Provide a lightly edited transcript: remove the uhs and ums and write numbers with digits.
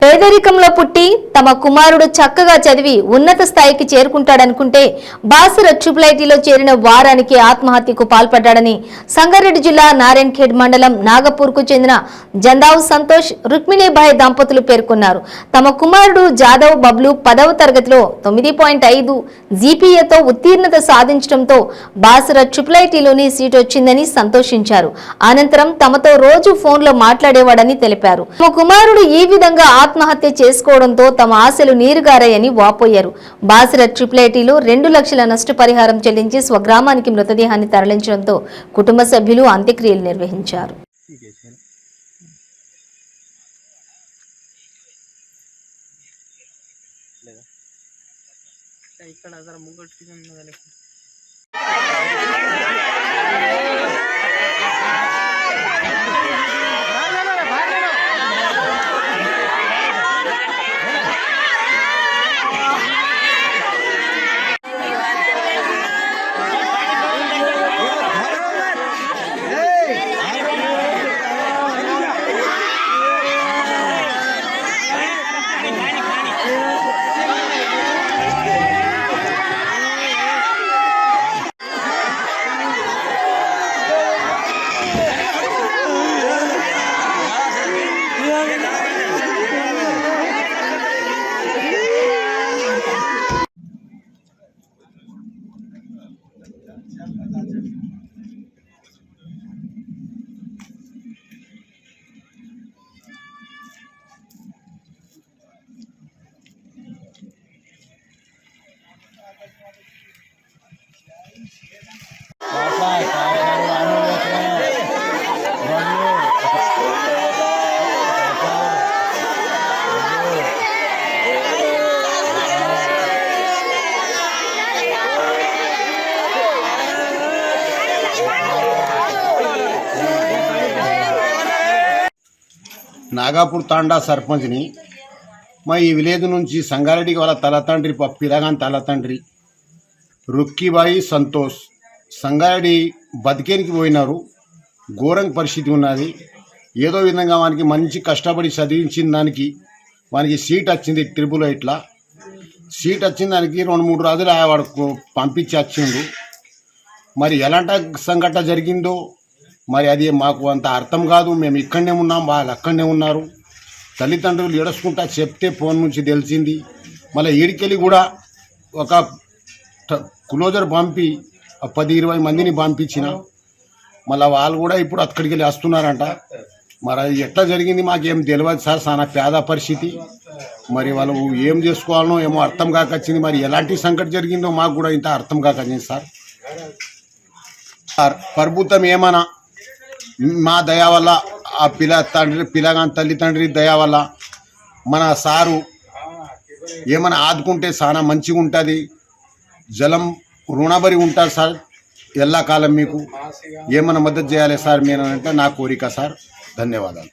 పేదరికంలో పుట్టి తమ కుమారుడు చక్కగా చదివి ఉన్నత స్థాయికి చేరుకుంటాడనుకుంటే బాసర ట్రిపుల్ ఐటీలో చేరిన వారానికి ఆత్మహత్యకు పాల్పడ్డాడని సంగారెడ్డి జిల్లా నారాయణఖేడ్ మండలం నాగపూర్కు చెందిన జందావ్ సంతోష్ రుక్మిణీబాయి దంపతులు పేర్కొన్నారు. తమ కుమారుడు జాదవ్ బబ్లు 10వ తరగతిలో 9.5 జీపీఏతో ఉత్తీర్ణత సాధించడంతో బాసర ట్రిపుల్ ఐటీలోని సీట్ వచ్చిందని సంతోషించారు. అనంతరం తమతో రోజు ఫోన్లో మాట్లాడేవాడని తెలిపారు. తమ కుమారుడు ఈ విధంగా ఆత్మహత్య చేసుకోవడంతో తమ ఆశలు నీరుగారాయని వాపోయారు. బాసర ట్రిపుల్ ఐటీలో 2 లక్షల నష్టపరిహారం చెల్లించి స్వగ్రామానికి మృతదేహాన్ని తరలించడంతో కుటుంబ సభ్యులు అంత్యక్రియలు నిర్వహించారు. నాగాపూర్ తాండా సర్పంచ్ని. మా ఈ విలేజ్ నుంచి సంగారెడ్డికి వాళ్ళ తలతండ్రి పిలగాన్ తలతండ్రి రుక్కిబాయి సంతోష్ సంగారెడ్డి బతికేనికి పోయినారు. ఘోరంగా పరిస్థితి ఉన్నది. ఏదో విధంగా వానికి మంచి కష్టపడి చదివించిన దానికి వానికి సీట్ వచ్చింది. ట్రిపుల్ ఐటీలో సీట్ వచ్చిన దానికి 2-3 రోజులు వాడు పంపించి వచ్చిండు. మరి ఎలాంటి సంఘటన జరిగిందో మరి అది మాకు అంత అర్థం కాదు. మేము ఇక్కడనే ఉన్నాం, వాళ్ళు అక్కడనే ఉన్నారు. తల్లిదండ్రులు ఏడుచుకుంటా చెప్తే ఫోన్ నుంచి తెలిసింది. మళ్ళీ ఈడికెళ్ళి కూడా ఒక క్లోజర్ పంపి 10-20 మందిని పంపించిన. మళ్ళీ వాళ్ళు కూడా ఇప్పుడు అక్కడికి వెళ్ళి వస్తున్నారంట. మరి అది ఎట్లా జరిగింది మాకేం తెలియదు సార్. చాలా పేద పరిస్థితి. మరి వాళ్ళు ఏం చేసుకోవాలనో ఏమో అర్థం కాకొచ్చింది. మరి ఎలాంటి సంకట జరిగిందో మాకు కూడా ఇంత అర్థం కాకొచ్చింది సార్. ప్రభుత్వం ఏమన్నా మా దయ వల్ల ఆ పిల్లగాని తల్లిదండ్రి దయ వల్ల మన సారు ఏమైనా ఆదుకుంటే చాలా మంచిగా ఉంటుంది. జలం రుణబరి ఉంటారు సార్. ఎల్లకాలం మీకు ఏమైనా మద్దతు చేయాలి సార్ మీరు అంటే నా కోరిక సార్. ధన్యవాదాలు.